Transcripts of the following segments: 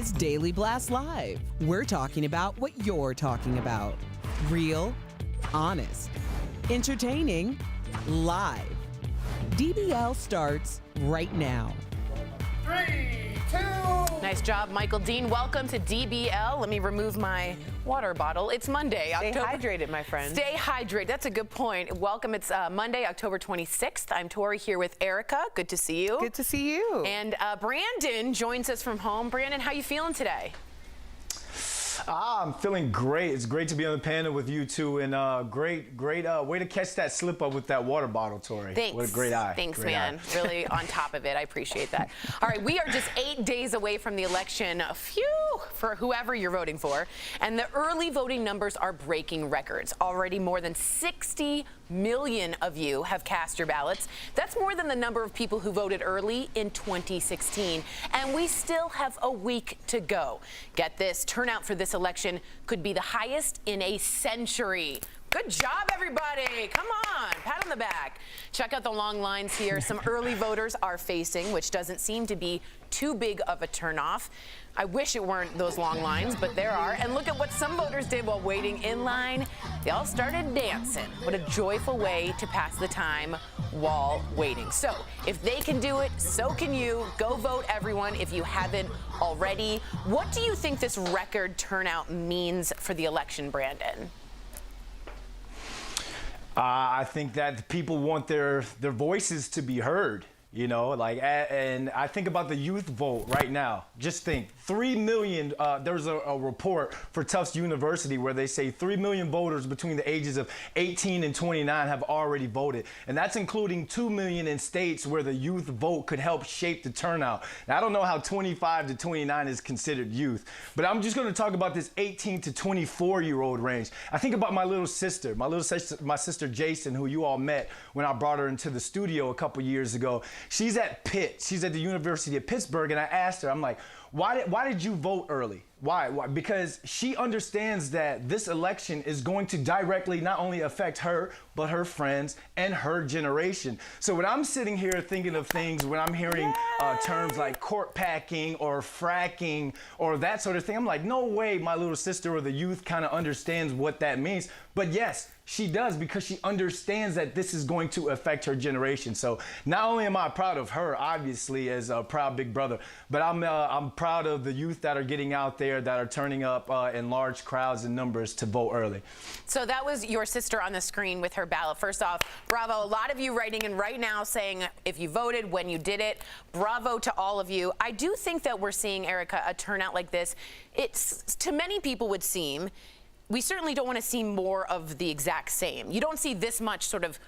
is Daily Blast Live. We're talking about what you're talking about. Real, honest, entertaining, live. DBL starts right now. 3, 2. Nice job, Michael Dean. Welcome to DBL. Let me remove my water bottle. It's Monday. Stay hydrated, my friend. Stay hydrated. That's a good point. Welcome. It's Monday, October 26th. I'm Tori here with Erica. Good to see you. Good to see you. And Brandon joins us from home. Brandon, how you feeling today? I'm feeling great. It's great to be on the panel with you two, and great way to catch that slip up with that water bottle, Tori. Thanks. What a great eye. Thanks, great man. Eye. Really on top of it. I appreciate that. All right, we are just 8 days away from the election. Phew, for whoever you're voting for. And the early voting numbers are breaking records. Already more than 60 million of you have cast your ballots. That's more than the number of people who voted early in 2016. And we still have a week to go. Get this, turnout for this election could be the highest in a century. Good job, everybody. Come on, pat on the back. Check out the long lines here. Some early voters are facing, which doesn't seem to be too big of a turnoff. I wish it weren't those long lines, but there are. And look at what some voters did while waiting in line. They all started dancing. What a joyful way to pass the time while waiting. So if they can do it, so can you. Go vote, everyone, if you haven't already. What do you think this record turnout means for the election, Brandon? I think that people want their voices to be heard. You know, like, and I think about the youth vote right now. Just think, 3 million, there's a report for Tufts University where they say 3 million voters between the ages of 18 and 29 have already voted. And that's including 2 million in states where the youth vote could help shape the turnout. Now, I don't know how 25 to 29 is considered youth, but I'm just going to talk about this 18 to 24-year-old range. I think about my sister Jason, who you all met when I brought her into the studio a couple years ago. She's at Pitt. She's at the University of Pittsburgh, and I asked her, I'm like, why did you vote early? Why? Because she understands that this election is going to directly not only affect her, but her friends and her generation. So when I'm sitting here thinking of things, when I'm hearing terms like court packing or fracking or that sort of thing, I'm like, no way my little sister or the youth kind of understands what that means. But yes, she does, because she understands that this is going to affect her generation. So not only am I proud of her, obviously, as a proud big brother, but I'm proud of the youth that are getting out there, that are turning up in large crowds and numbers to vote early. So that was your sister on the screen with her ballot. First off, bravo. A lot of you writing in right now saying if you voted, when you did it. Bravo to all of you. I do think that we're seeing, Erica, a turnout like this. It's, to many people would seem, we certainly don't want to see more of the exact same. You don't see this much sort of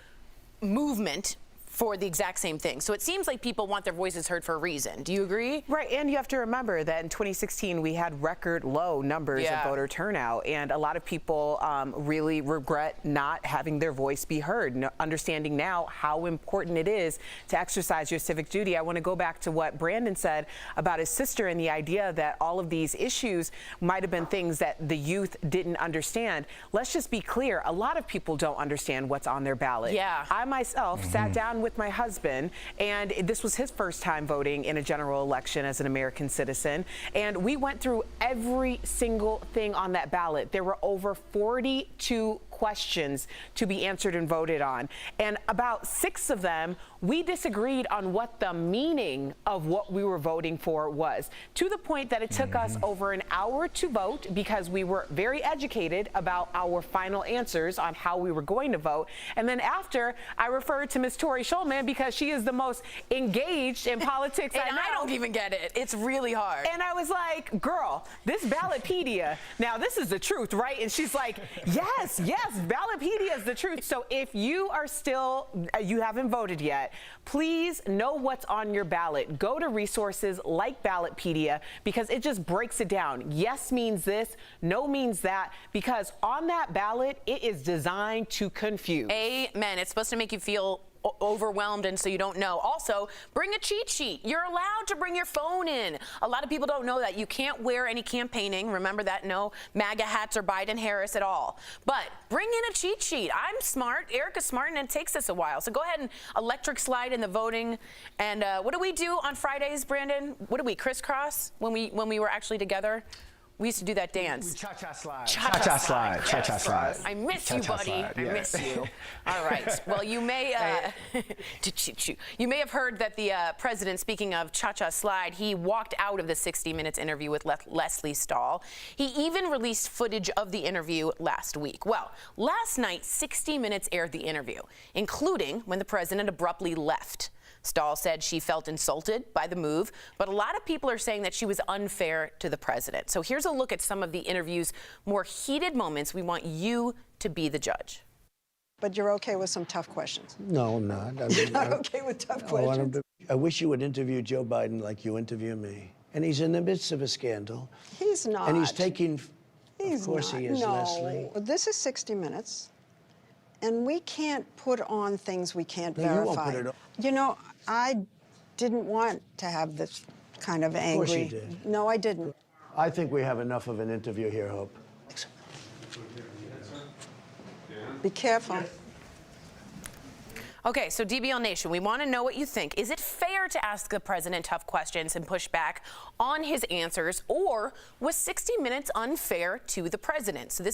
movement for the exact same thing. So it seems like people want their voices heard for a reason. Do you agree? Right, and you have to remember that in 2016 we had record low numbers of voter turnout, and a lot of people really regret not having their voice be heard, understanding now how important it is to exercise your civic duty. I want to go back to what Brandon said about his sister and the idea that all of these issues might have been things that the youth didn't understand. Let's just be clear, a lot of people don't understand what's on their ballot. Yeah. I myself sat down with my husband, and this was his first time voting in a general election as an American citizen, and we went through every single thing on that ballot. There were over 42 questions to be answered and voted on, and about 6 of them we disagreed on what the meaning of what we were voting for was, to the point that it took us over an hour to vote because we were very educated about our final answers on how we were going to vote. And then after, I referred to Ms. Tori Schulman because she is the most engaged in politics I know. I don't even get it. It's really hard. And I was like, girl, this Ballotpedia, now this is the truth, right? And she's like, yes, Ballotpedia is the truth. So if you are still, you haven't voted yet, please know what's on your ballot. Go to resources like Ballotpedia, because it just breaks it down. Yes means this, no means that, because on that ballot, it is designed to confuse. Amen. It's supposed to make you feel overwhelmed and so you don't know. Also, bring a cheat sheet. You're allowed to bring your phone in. A lot of people don't know that. You can't wear any campaigning. Remember that, no MAGA hats or Biden Harris at all. But bring in a cheat sheet. I'm smart, Erica's smart, and it takes us a while. So go ahead and electric slide in the voting. And what do we do on Fridays, Brandon? What do we crisscross when we were actually together? We used to do that dance. Cha-cha slide. Cha-cha slide. Cha-cha slide. I miss you, buddy. Slide, I yeah. miss you. All right. Well, you may you may have heard that the president, speaking of cha-cha slide, he walked out of the 60 Minutes interview with Leslie Stahl. He even released footage of the interview last week. Well, last night, 60 Minutes aired the interview, including when the president abruptly left. Stahl said she felt insulted by the move, but a lot of people are saying that she was unfair to the president. So here's a look at some of the interview's more heated moments. We want you to be the judge. But you're okay with some tough questions? No, I'm not. You're not okay with tough questions? I wish you would interview Joe Biden like you interview me. And he's in the midst of a scandal. He's not. And he's taking... He's of course not. he is, No. Leslie. This is 60 Minutes, and we can't put on things we can't No, verify. you won't put it on. You know, I didn't want to have this kind of angry... Of course you did. No, I didn't. I think we have enough of an interview here, Hope. Be careful. Okay, so DBL Nation, we want to know what you think. Is it fair to ask the president tough questions and push back on his answers, or was 60 Minutes unfair to the president? So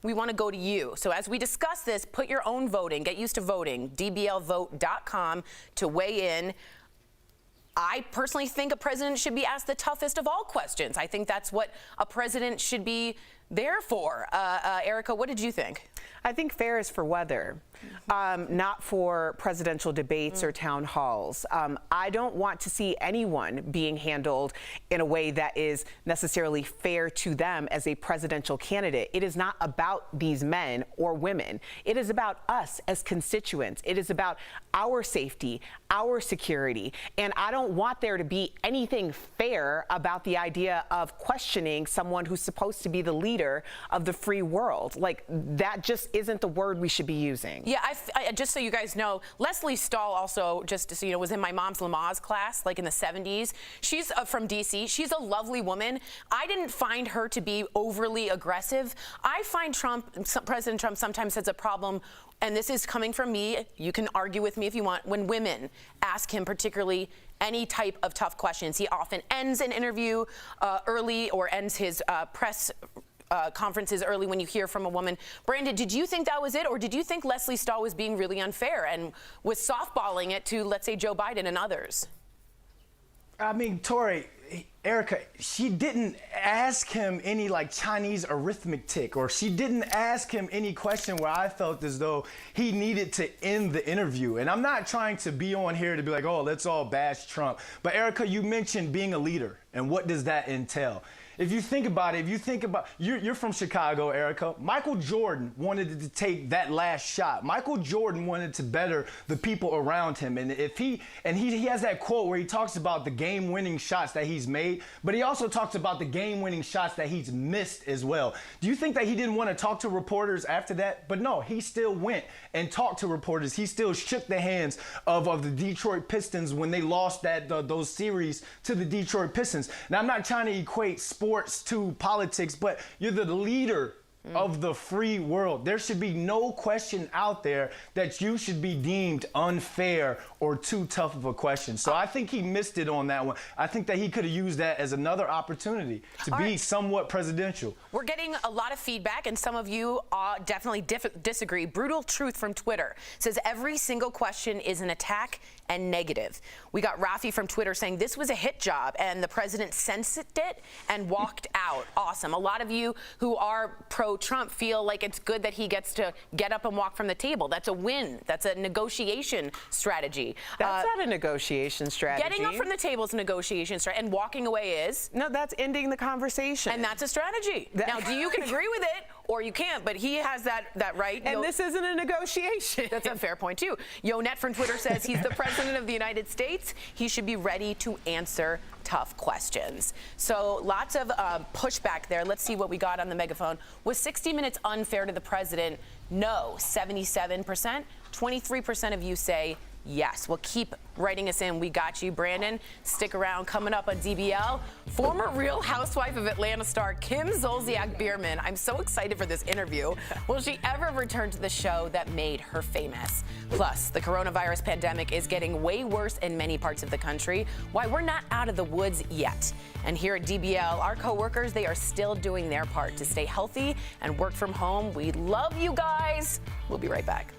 we want to go to you. So as we discuss this, put your own voting, get used to voting, dblvote.com to weigh in. I personally think a president should be asked the toughest of all questions. I think that's what a president should be there for. Erica, what did you think? I think fair is for weather, not for presidential debates or town halls. I don't want to see anyone being handled in a way that is necessarily fair to them as a presidential candidate. It is not about these men or women. It is about us as constituents. It is about our safety, our security. And I don't want there to be anything fair about the idea of questioning someone who's supposed to be the leader of the free world. Like, that just isn't the word we should be using. Yeah, I just so you guys know, Leslie Stahl also, just so you know, was in my mom's Lamaze class, like in the 70s. She's from D.C. She's a lovely woman. I didn't find her to be overly aggressive. I find President Trump sometimes has a problem, and this is coming from me, you can argue with me if you want, when women ask him particularly any type of tough questions. He often ends an interview early or ends his press conferences early when you hear from a woman. Brandon, did you think that was it, or did you think Leslie Stahl was being really unfair and was softballing it to, let's say, Joe Biden and others? I mean, Tori, Erica, she didn't ask him any like Chinese arithmetic, or she didn't ask him any question where I felt as though he needed to end the interview. And I'm not trying to be on here to be like, oh, let's all bash Trump. But Erica, you mentioned being a leader, and what does that entail? If you think about it, you're from Chicago, Erica. Michael Jordan wanted to take that last shot. Michael Jordan wanted to better the people around him. And he has that quote where he talks about the game-winning shots that he's made, but he also talks about the game-winning shots that he's missed as well. Do you think that he didn't want to talk to reporters after that? But no, he still went and talked to reporters. He still shook the hands of the Detroit Pistons when they lost those series to the Detroit Pistons. Now, I'm not trying to equate sports to politics, but you're the leader of the free world. There should be no question out there that you should be deemed unfair or too tough of a question. So I think he missed it on that one. I think that he could have used that as another opportunity to be somewhat presidential. We're getting a lot of feedback, and some of you definitely disagree. Brutal Truth from Twitter says every single question is an attack and negative. We got Rafi from Twitter saying this was a hit job and the president sensed it and walked out. Awesome. A lot of you who are pro-Trump feel like it's good that he gets to get up and walk from the table. That's a win. That's a negotiation strategy. That's not a negotiation strategy. Getting up from the table is a negotiation strategy, and walking away is? No, that's ending the conversation. And that's a strategy. Now, you can agree with it, or you can't, but he has that right. And this isn't a negotiation. That's a fair point, too. Yonet from Twitter says he's the president of the United States. He should be ready to answer tough questions. So lots of pushback there. Let's see what we got on the megaphone. Was 60 Minutes unfair to the president? No, 77%. 23% of you say yes. Well, keep writing us in. We got you, Brandon. Stick around. Coming up on DBL, former Real Housewife of Atlanta star Kim Zolciak-Biermann. I'm so excited for this interview. Will she ever return to the show that made her famous? Plus, the coronavirus pandemic is getting way worse in many parts of the country. Why we're not out of the woods yet. And here at DBL, our coworkers, they are still doing their part to stay healthy and work from home. We love you guys. We'll be right back.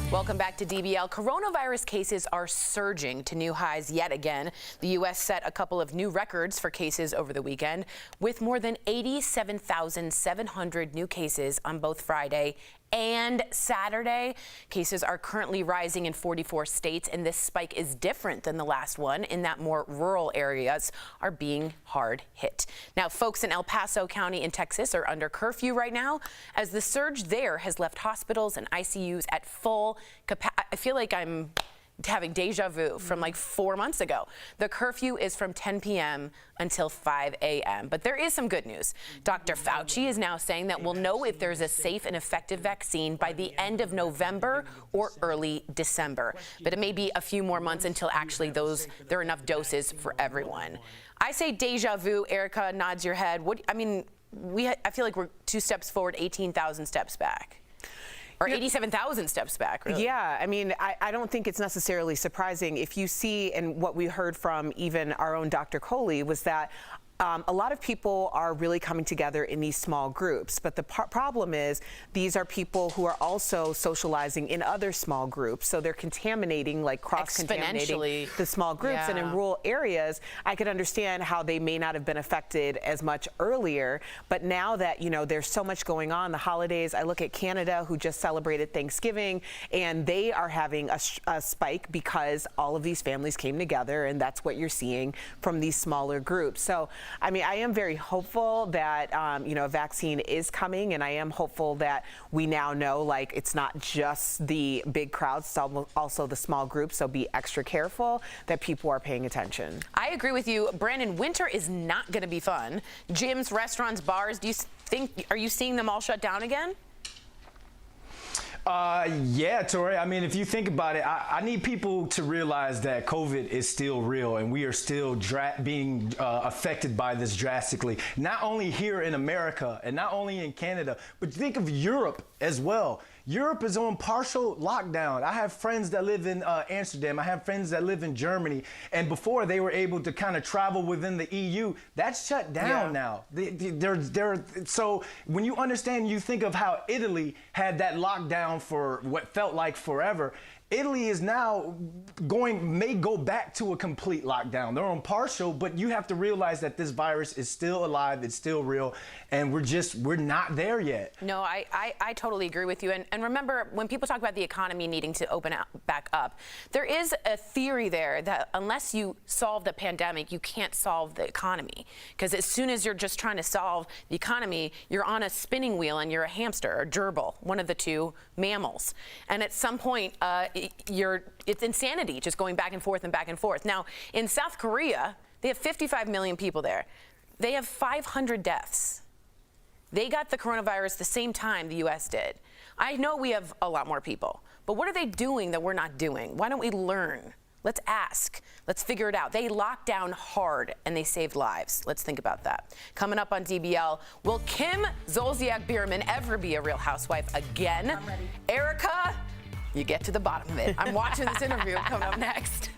Welcome back to DBL. Coronavirus cases are surging to new highs yet again. The U.S. set a couple of new records for cases over the weekend, with more than 87,700 new cases on both Friday and Saturday. Cases are currently rising in 44 states, and this spike is different than the last one in that more rural areas are being hard hit. Now, folks in El Paso County in Texas are under curfew right now, as the surge there has left hospitals and ICUs at full capacity. I feel like I'm having deja vu from like 4 months ago. The curfew is from 10 p.m. until 5 a.m. But there is some good news. Dr. Fauci is now saying that we'll know if there's a safe and effective vaccine by the end of November or early December. But it may be a few more months until actually there are enough doses for everyone. I say deja vu. Erica nods your head. I feel like we're 2 steps forward, 18,000 steps back. Or 87,000 steps back, really. Yeah, I mean, I don't think it's necessarily surprising. If you see, and what we heard from even our own Dr. Coley was that a lot of people are really coming together in these small groups, but the problem is these are people who are also socializing in other small groups, so they're contaminating, like cross-contaminating the small groups. Yeah. And in rural areas, I could understand how they may not have been affected as much earlier, but now that, you know, there's so much going on, the holidays, I look at Canada, who just celebrated Thanksgiving, and they are having a spike because all of these families came together, and that's what you're seeing from these smaller groups. So I mean, I am very hopeful that, a vaccine is coming, and I am hopeful that we now know, like, it's not just the big crowds, it's also the small groups, so be extra careful that people are paying attention. I agree with you. Brandon, winter is not going to be fun. Gyms, restaurants, bars, do you are you seeing them all shut down again? Yeah, Tori. I mean, if you think about it, I need people to realize that COVID is still real and we are still being affected by this drastically. Not only here in America and not only in Canada, but think of Europe as well. Europe is on partial lockdown. I have friends that live in Amsterdam. I have friends that live in Germany. And before they were able to kind of travel within the EU, that's shut down now. So when you understand, you think of how Italy had that lockdown for what felt like forever. Italy is now may go back to a complete lockdown. They're on partial, but you have to realize that this virus is still alive, it's still real, and we're not there yet. No, I totally agree with you. And remember, when people talk about the economy needing to open back up, there is a theory there that unless you solve the pandemic, you can't solve the economy. Because as soon as you're just trying to solve the economy, you're on a spinning wheel and you're a hamster or gerbil, one of the two mammals. And at some point, it's insanity just going back and forth and back and forth. Now, in South Korea, they have 55 million people there. They have 500 deaths. They got the coronavirus the same time the U.S. did. I know we have a lot more people, but what are they doing that we're not doing? Why don't we learn? Let's ask. Let's figure it out. They locked down hard and they saved lives. Let's think about that. Coming up on DBL, will Kim Zolciak-Biermann ever be a Real Housewife again? I'm ready. Erica, you get to the bottom of it. I'm watching this interview coming up next.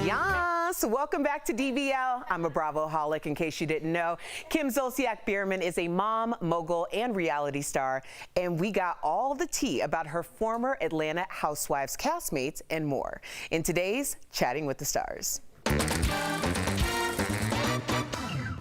Yes, welcome back to DBL. I'm a Bravo-holic, in case you didn't know. Kim Zolciak-Biermann is a mom, mogul, and reality star, and we got all the tea about her former Atlanta Housewives castmates and more in today's Chatting with the Stars.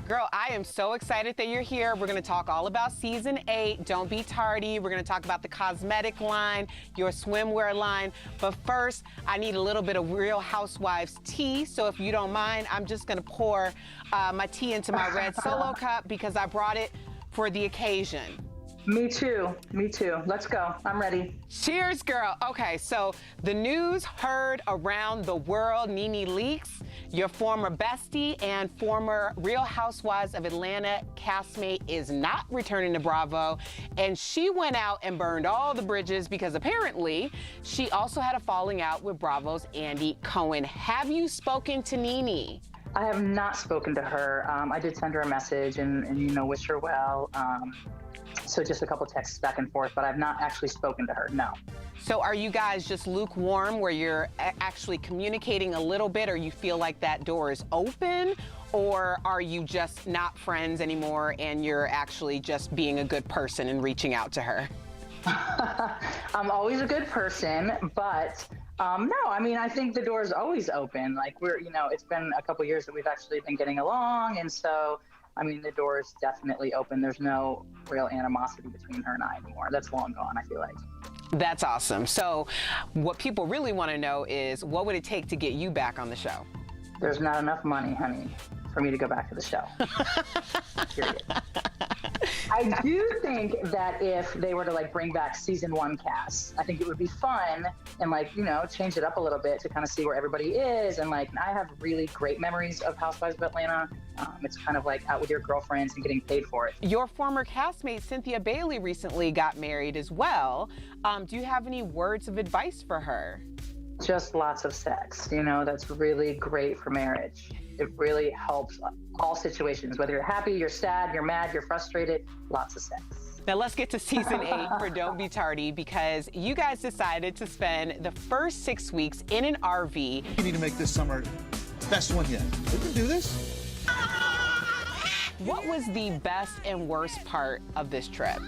Girl, I am so excited that you're here. We're going to talk all about season 8. Don't be tardy. We're going to talk about the cosmetic line, your swimwear line. But first, I need a little bit of Real Housewives tea. So if you don't mind, I'm just going to pour my tea into my red Solo cup because I brought it for the occasion. Me too. Me too. Let's go. I'm ready. Cheers, girl. Okay, so the news heard around the world. Nene Leakes, your former bestie and former Real Housewives of Atlanta castmate, is not returning to Bravo. And she went out and burned all the bridges because apparently she also had a falling out with Bravo's Andy Cohen. Have you spoken to Nene? I have not spoken to her. I did send her a message and you know, wish her well. So just a couple texts back and forth, but I've not actually spoken to her, no. So are you guys just lukewarm where you're actually communicating a little bit, or you feel like that door is open? Or are you just not friends anymore and you're actually just being a good person and reaching out to her? I'm always a good person, but no, I mean, I think the door is always open. Like it's been a couple years that we've actually been getting along. And so, I mean, the door is definitely open. There's no real animosity between her and I anymore. That's long gone, I feel like. That's awesome. So what people really want to know is, what would it take to get you back on the show? There's not enough money, honey, for me to go back to the show. Period. I do think that if they were to bring back season 1 cast, I think it would be fun and change it up a little bit to kind of see where everybody is. And I have really great memories of Housewives of Atlanta. It's kind of out with your girlfriends and getting paid for it. Your former castmate Cynthia Bailey recently got married as well. Do you have any words of advice for her? Just lots of sex. That's really great for marriage. It really helps all situations, whether you're happy, you're sad, you're mad, you're frustrated, lots of sex. Now let's get to season 8 for Don't Be Tardy, because you guys decided to spend the first 6 weeks in an RV. You need to make this summer best one yet. We can do this. What was the best and worst part of this trip?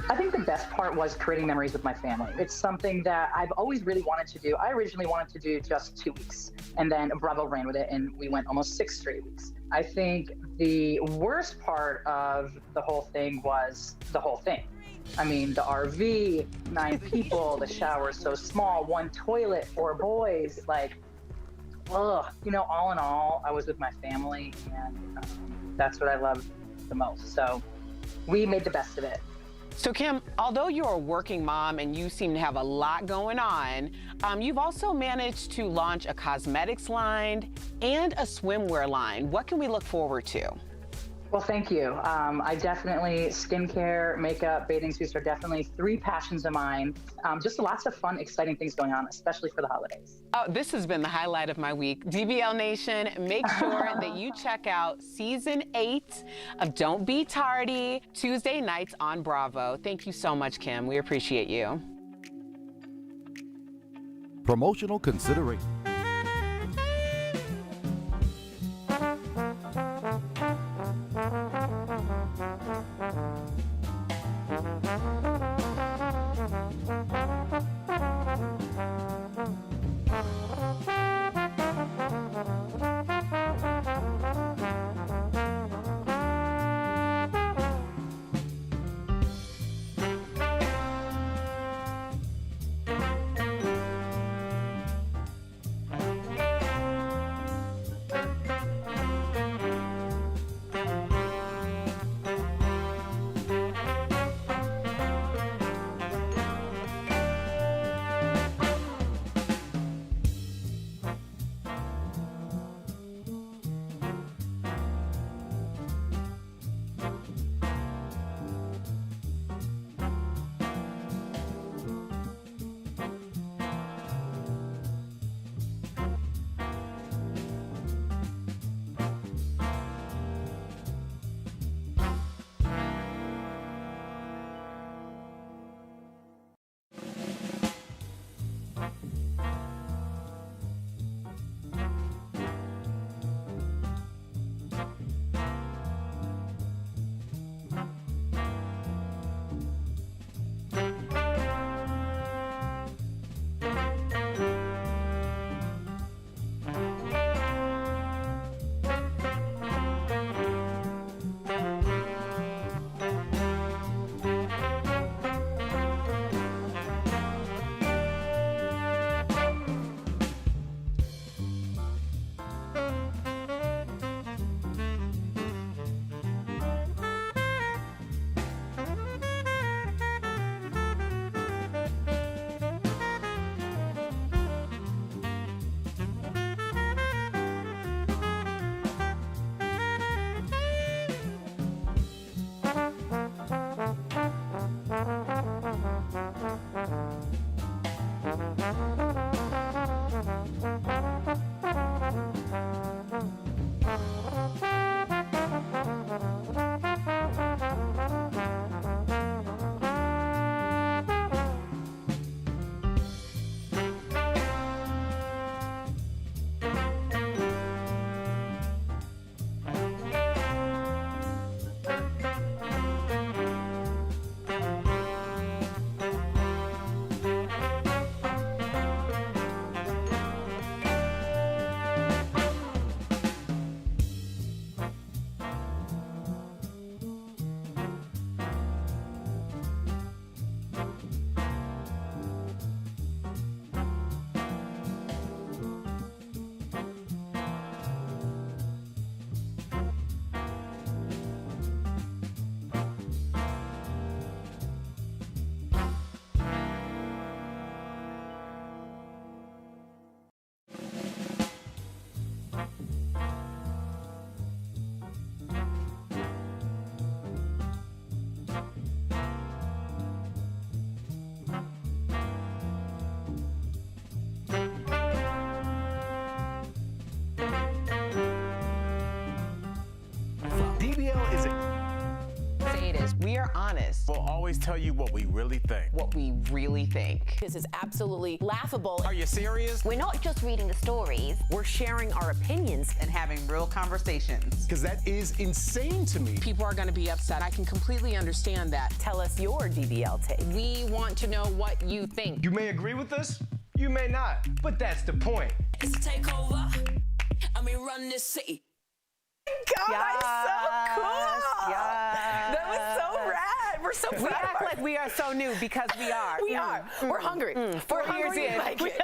I think the best part was creating memories with my family. It's something that I've always really wanted to do. I originally wanted to do just 2 weeks, and then Bravo ran with it, and we went almost 6 straight weeks. I think the worst part of the whole thing was the whole thing. I mean, the RV, 9 people, the shower is so small, 1 toilet, 4 boys, all in all, I was with my family, and that's what I love the most. So we made the best of it. So Kim, although you're a working mom and you seem to have a lot going on, you've also managed to launch a cosmetics line and a swimwear line. What can we look forward to? Well, thank you. I definitely, skincare, makeup, bathing suits are definitely 3 passions of mine. Just lots of fun, exciting things going on, especially for the holidays. Oh, this has been the highlight of my week. DBL Nation, make sure that you check out season 8 of Don't Be Tardy, Tuesday nights on Bravo. Thank you so much, Kim. We appreciate you. Promotional consideration. We're honest. We'll always tell you what we really think. What we really think. This is absolutely laughable. Are you serious? We're not just reading the stories. We're sharing our opinions And having real conversations. Because that is insane to me. People are going to be upset. I can completely understand that. Tell us your DBL take. We want to know what you think. You may agree with us, you may not, but that's the point. It's a takeover. I mean, run this city. God, I'm so cool. Yes. That was so rad. We're so proud We of act our- like we are so new because we are. We are. We're hungry. 4 years hungry in. like it. 2 years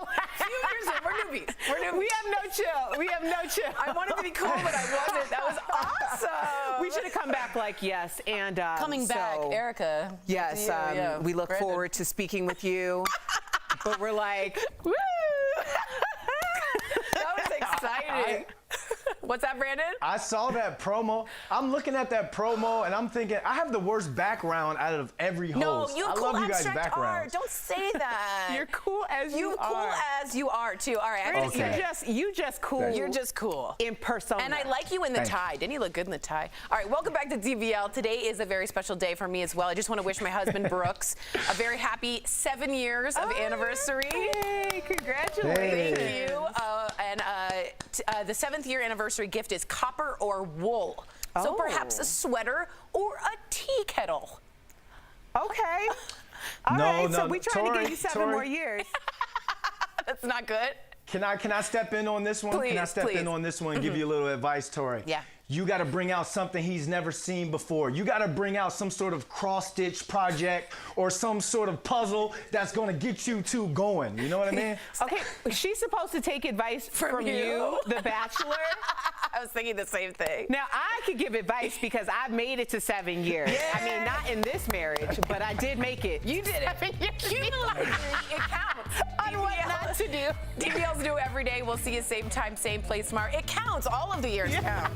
in. We're newbies. We're newbies. We have no chill. We have no chill. I wanted to be cool, but I wasn't. That was awesome. We should have come back like yes. And Coming back, so, Erica. Yes, Yeah. we look Brandon. forward to speaking with you. But we're like, woo! That was exciting. What's that, Brandon? I saw that promo. I'm looking at that promo and I'm thinking, I have the worst background out of every host. No, you I cool love you guys' abstract art. backgrounds. Don't say that. You're cool as you You are. cool as you are too. All right, I Brandon, gotta Okay. say, you just cool. you're just cool. in persona. And I like you in the Thank tie. Didn't you look good in the tie? All right, welcome back to DBL. Today is a very special day for me as well. I just want to wish my husband Brooks a very happy 7 years of anniversary. Hey, congratulations. Thank you. The 7th year anniversary gift is copper or wool. So Oh. perhaps a sweater or a tea kettle. Okay. All No, right, so no, we trying to Tori, give you 7 Tori. more years. That's not good. Can I step in on this one? Can I Please, step please. in on this one and give you a little advice, Tori? Yeah. You got to bring out something he's never seen before. You got to bring out some sort of cross-stitch project or some sort of puzzle that's going to get you two going. You know what I mean? Okay, she's supposed to take advice from you, the bachelor. I was thinking the same thing. Now, I could give advice because I made it to 7 years. I mean, not in this marriage, but I did make it. You did it. Cumulatively, it counts. On what not to do. DBL's new every day. We'll see you same time, same place tomorrow. It counts. All of the years count.